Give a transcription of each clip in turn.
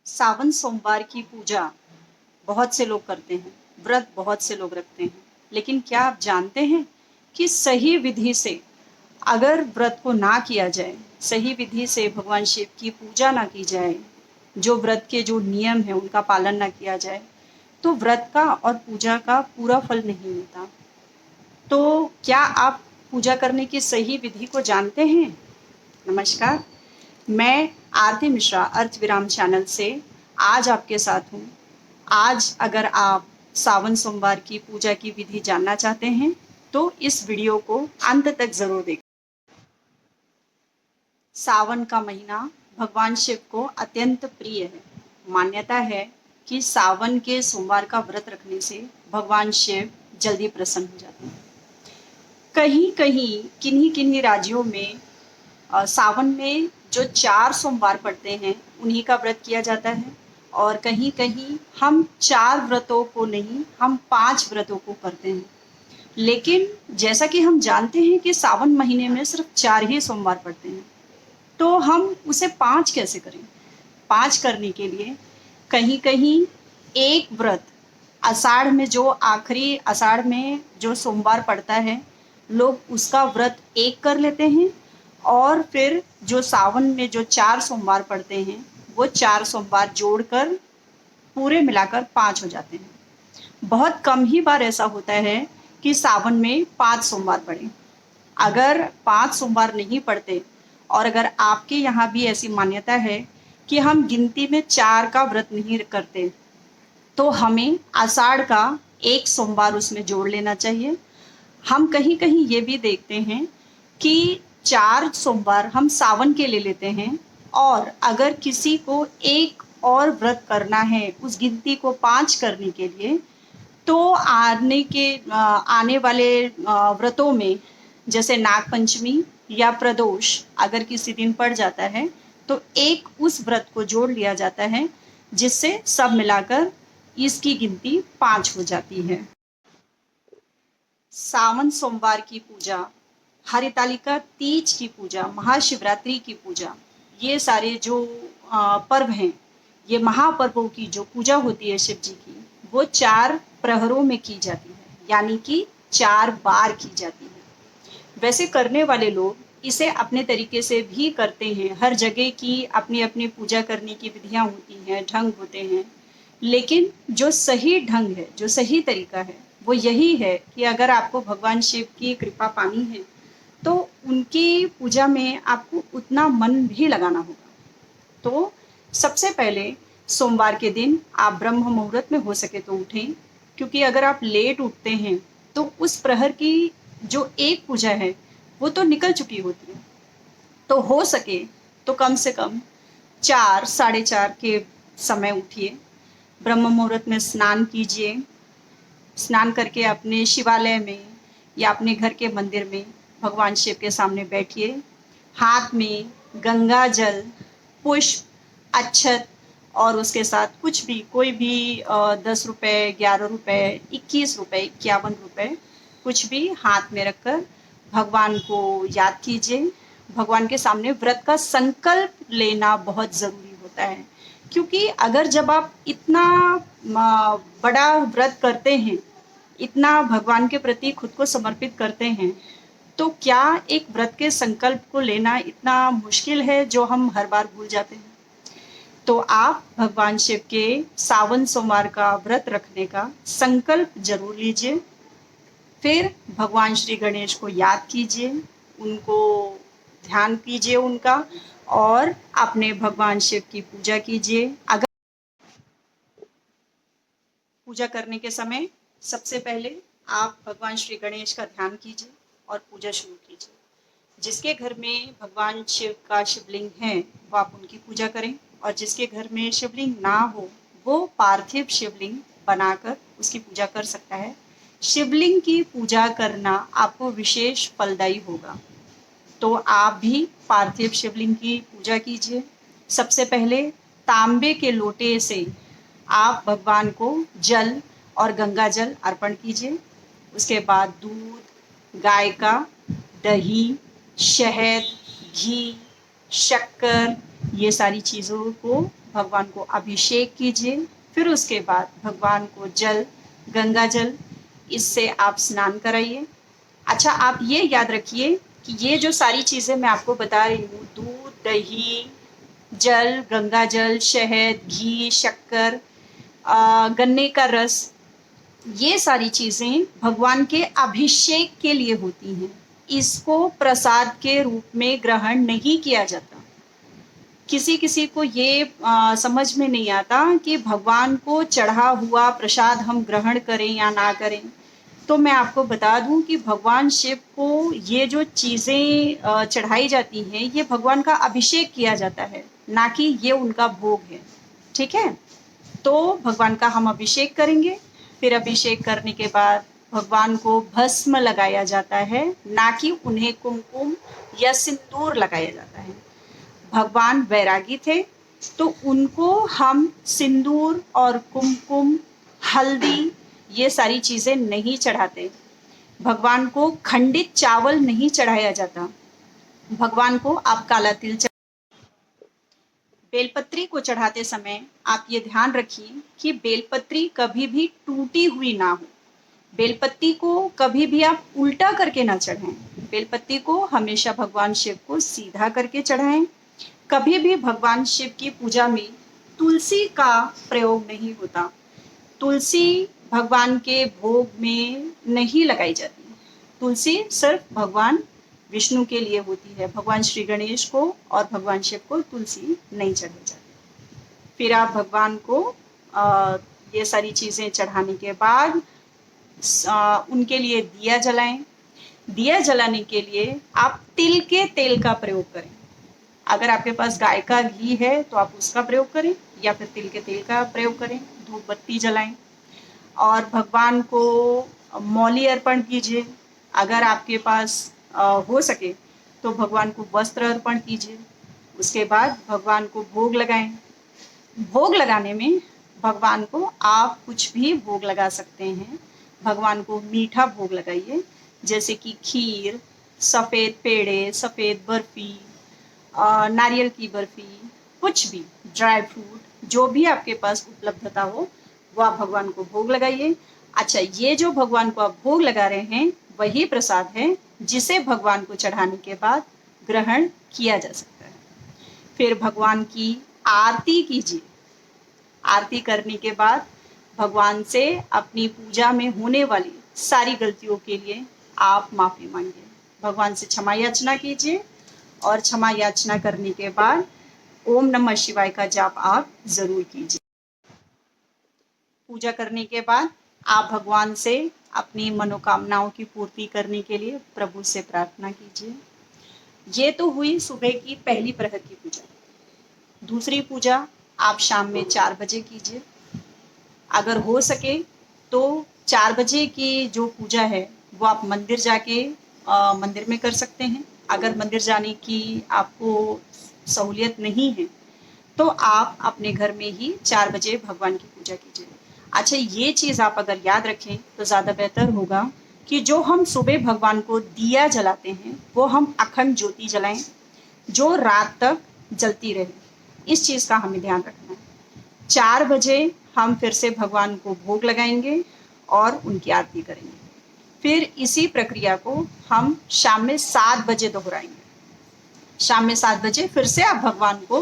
सावन सोमवार की पूजा बहुत से लोग करते हैं, व्रत बहुत से लोग रखते हैं। लेकिन क्या आप जानते हैं कि सही विधि से अगर व्रत को ना किया जाए, सही विधि से भगवान शिव की पूजा ना की जाए, जो व्रत के जो नियम हैं उनका पालन ना किया जाए, तो व्रत का और पूजा का पूरा फल नहीं मिलता। तो क्या आप पूजा करने की सही विधि को जानते हैं? नमस्कार, मैं आरती मिश्रा अर्थ विराम चैनल से आज आपके साथ हूँ। आज अगर आप सावन सोमवार की पूजा की विधि जानना चाहते हैं तो इस वीडियो को अंत तक जरूर देखें। सावन का महीना भगवान शिव को अत्यंत प्रिय है। मान्यता है कि सावन के सोमवार का व्रत रखने से भगवान शिव जल्दी प्रसन्न हो जाते हैं। कहीं कहीं किन्हीं किन्हीं राज्यों में सावन में जो 4 सोमवार पड़ते हैं उन्हीं का व्रत किया जाता है, और कहीं कहीं हम 4 व्रतों को नहीं, हम 5 व्रतों को करते हैं। लेकिन जैसा कि हम जानते हैं कि सावन महीने में सिर्फ 4 ही सोमवार पड़ते हैं, तो हम उसे 5 कैसे करें? 5 करने के लिए कहीं कहीं एक व्रत, आषाढ़ में जो आखिरी आषाढ़ में जो सोमवार पड़ता है, लोग उसका व्रत एक कर लेते हैं, और फिर जो सावन में जो 4 सोमवार पड़ते हैं वो 4 सोमवार जोड़कर पूरे मिलाकर 5 हो जाते हैं। बहुत कम ही बार ऐसा होता है कि सावन में 5 सोमवार पड़े। अगर 5 सोमवार नहीं पड़ते और अगर आपके यहाँ भी ऐसी मान्यता है कि हम गिनती में 4 का व्रत नहीं करते, तो हमें आषाढ़ का एक सोमवार उसमें जोड़ लेना चाहिए। हम कहीं कहीं ये भी देखते हैं कि 4 सोमवार हम सावन के ले लेते हैं, और अगर किसी को एक और व्रत करना है उस गिनती को 5 करने के लिए, तो आने वाले व्रतों में जैसे नाग पंचमी या प्रदोष अगर किसी दिन पड़ जाता है तो एक उस व्रत को जोड़ लिया जाता है, जिससे सब मिलाकर इसकी गिनती 5 हो जाती है। सावन सोमवार की पूजा, हरितालिका तीज की पूजा, महाशिवरात्रि की पूजा, ये सारे जो पर्व हैं, ये महापर्वों की जो पूजा होती है शिव जी की, वो 4 प्रहरों में की जाती है, यानी कि 4 बार की जाती है। वैसे करने वाले लोग इसे अपने तरीके से भी करते हैं। हर जगह की अपनी अपनी पूजा करने की विधियां होती हैं, ढंग होते हैं। लेकिन जो सही ढंग है, जो सही तरीका है, वो यही है कि अगर आपको भगवान शिव की कृपा पानी है तो उनकी पूजा में आपको उतना मन भी लगाना होगा। तो सबसे पहले सोमवार के दिन आप ब्रह्म मुहूर्त में हो सके तो उठें, क्योंकि अगर आप लेट उठते हैं तो उस प्रहर की जो एक पूजा है वो तो निकल चुकी होती है। तो हो सके तो कम से कम 4 साढ़े 4 के समय उठिए, ब्रह्म मुहूर्त में स्नान कीजिए। स्नान करके अपने शिवालय में या अपने घर के मंदिर में भगवान शिव के सामने बैठिए। हाथ में गंगा जल, पुष्प, अक्षत और उसके साथ कुछ भी, कोई भी 10 रुपये, 11 रुपये, 21 रुपये, 51 रुपये, कुछ भी हाथ में रखकर भगवान को याद कीजिए। भगवान के सामने व्रत का संकल्प लेना बहुत ज़रूरी होता है, क्योंकि अगर जब आप इतना बड़ा व्रत करते हैं, इतना भगवान के प्रति खुद को समर्पित करते हैं, तो क्या एक व्रत के संकल्प को लेना इतना मुश्किल है जो हम हर बार भूल जाते हैं। तो आप भगवान शिव के सावन सोमवार का व्रत रखने का संकल्प जरूर लीजिए। फिर भगवान श्री गणेश को याद कीजिए, उनको ध्यान कीजिए उनका, और अपने भगवान शिव की पूजा कीजिए। अगर पूजा करने के समय सबसे पहले आप भगवान श्री गणेश का ध्यान कीजिए और पूजा शुरू कीजिए। जिसके घर में भगवान शिव का शिवलिंग है वो आप उनकी पूजा करें, और जिसके घर में शिवलिंग ना हो वो पार्थिव शिवलिंग बनाकर उसकी पूजा कर सकता है। शिवलिंग की पूजा करना आपको विशेष फलदायी होगा, तो आप भी पार्थिव शिवलिंग की पूजा कीजिए। सबसे पहले तांबे के लोटे से आप भगवान को जल और गंगा जल अर्पण कीजिए। उसके बाद दूध, गाय का, दही, शहद, घी, शक्कर, ये सारी चीज़ों को भगवान को अभिषेक कीजिए। फिर उसके बाद भगवान को जल, गंगा जल, इससे आप स्नान कराइए। अच्छा, आप ये याद रखिए कि ये जो सारी चीज़ें मैं आपको बता रही हूँ, दूध, दही, जल, गंगा जल, शहद, घी, शक्कर, गन्ने का रस, ये सारी चीज़ें भगवान के अभिषेक के लिए होती हैं। इसको प्रसाद के रूप में ग्रहण नहीं किया जाता। किसी किसी को ये समझ में नहीं आता कि भगवान को चढ़ा हुआ प्रसाद हम ग्रहण करें या ना करें। तो मैं आपको बता दूं कि भगवान शिव को ये जो चीज़ें चढ़ाई जाती हैं, ये भगवान का अभिषेक किया जाता है, ना कि ये उनका भोग है। ठीक है? तो भगवान का हम अभिषेक करेंगे। फिर अभिषेक करने के बाद भगवान को भस्म लगाया जाता है, ना कि उन्हें कुमकुम या सिंदूर लगाया जाता है। भगवान वैरागी थे, तो उनको हम सिंदूर और कुमकुम, हल्दी, ये सारी चीज़ें नहीं चढ़ाते। भगवान को खंडित चावल नहीं चढ़ाया जाता। भगवान को आप काला तिल बेलपत्री को चढ़ाते समय आप ये ध्यान रखिए कि बेलपत्री कभी भी टूटी हुई ना हो। बेलपत्ती को कभी भी आप उल्टा करके ना चढ़ाएं। बेलपत्ती को हमेशा भगवान शिव को सीधा करके चढ़ाएं। कभी भी भगवान शिव की पूजा में तुलसी का प्रयोग नहीं होता। तुलसी भगवान के भोग में नहीं लगाई जाती। तुलसी सिर्फ भगवान विष्णु के लिए होती है। भगवान श्री गणेश को और भगवान शिव को तुलसी नहीं चढ़ाई जाती। फिर आप भगवान को ये सारी चीज़ें चढ़ाने के बाद उनके लिए दिया जलाएं। दिया जलाने के लिए आप तिल के तेल का प्रयोग करें। अगर आपके पास गाय का घी है तो आप उसका प्रयोग करें, या फिर तिल के तेल का प्रयोग करें। धूप बत्ती जलाएं और भगवान को मौली अर्पण कीजिए। अगर आपके पास हो सके तो भगवान को वस्त्र अर्पण कीजिए। उसके बाद भगवान को भोग लगाएं। भोग लगाने में भगवान को आप कुछ भी भोग लगा सकते हैं। भगवान को मीठा भोग लगाइए, जैसे कि खीर, सफ़ेद पेड़े, सफ़ेद बर्फ़ी, नारियल की बर्फ़ी, कुछ भी ड्राई फ्रूट, जो भी आपके पास उपलब्धता हो वो आप भगवान को भोग लगाइए। अच्छा, ये जो भगवान को आप भोग लगा रहे हैं वही प्रसाद है जिसे भगवान को चढ़ाने के बाद ग्रहण किया जा सकता है। फिर भगवान की आरती कीजिए। आरती करने के बाद भगवान से अपनी पूजा में होने वाली सारी गलतियों के लिए आप माफ़ी मांगिए। भगवान से क्षमा याचना कीजिए और क्षमा याचना करने के बाद ओम नमः शिवाय का जाप आप ज़रूर कीजिए। पूजा करने के बाद आप भगवान से अपनी मनोकामनाओं की पूर्ति करने के लिए प्रभु से प्रार्थना कीजिए। ये तो हुई सुबह की पहली प्रहर की पूजा। दूसरी पूजा आप शाम में 4 बजे कीजिए। अगर हो सके तो 4 बजे की जो पूजा है वो आप मंदिर जाके मंदिर में कर सकते हैं। अगर मंदिर जाने की आपको सहूलियत नहीं है तो आप अपने घर में ही 4 बजे भगवान की पूजा कीजिए। अच्छा, ये चीज़ आप अगर याद रखें तो ज़्यादा बेहतर होगा कि जो हम सुबह भगवान को दिया जलाते हैं वो हम अखंड ज्योति जलाएं, जो रात तक जलती रहे। इस चीज़ का हमें ध्यान रखना है। 4 बजे हम फिर से भगवान को भोग लगाएंगे और उनकी आरती करेंगे। फिर इसी प्रक्रिया को हम शाम में 7 बजे दोहराएंगे। शाम में 7 बजे फिर से आप भगवान को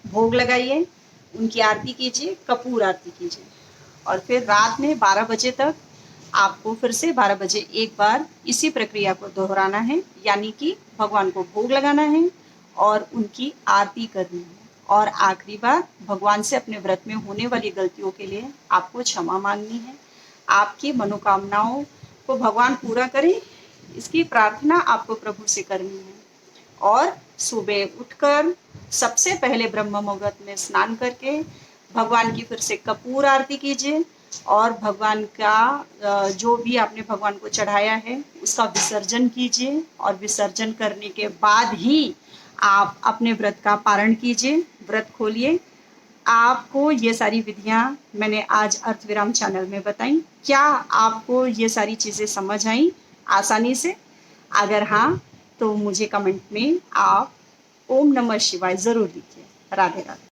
भोग लगाइए, उनकी आरती कीजिए, कपूर आरती कीजिए। और फिर रात में 12 बजे तक आपको फिर से 12 बजे एक बार इसी प्रक्रिया को दोहराना है, यानी कि भगवान को भोग लगाना है और उनकी आरती करनी है। और आखिरी बार भगवान से अपने व्रत में होने वाली गलतियों के लिए आपको क्षमा मांगनी है। आपकी मनोकामनाओं को भगवान पूरा करें, इसकी प्रार्थना आपको प्रभु से करनी है। और सुबह उठकर सबसे पहले ब्रह्म मुहूर्त में स्नान करके भगवान की फिर से कपूर आरती कीजिए और भगवान का जो भी आपने भगवान को चढ़ाया है उसका विसर्जन कीजिए। और विसर्जन करने के बाद ही आप अपने व्रत का पारण कीजिए, व्रत खोलिए। आपको ये सारी विधियां मैंने आज अर्धविराम चैनल में बताई। क्या आपको ये सारी चीज़ें समझ आई आसानी से? अगर हाँ तो मुझे कमेंट में आप ओम नमः शिवाय ज़रूर लिखिए। राधे राधे।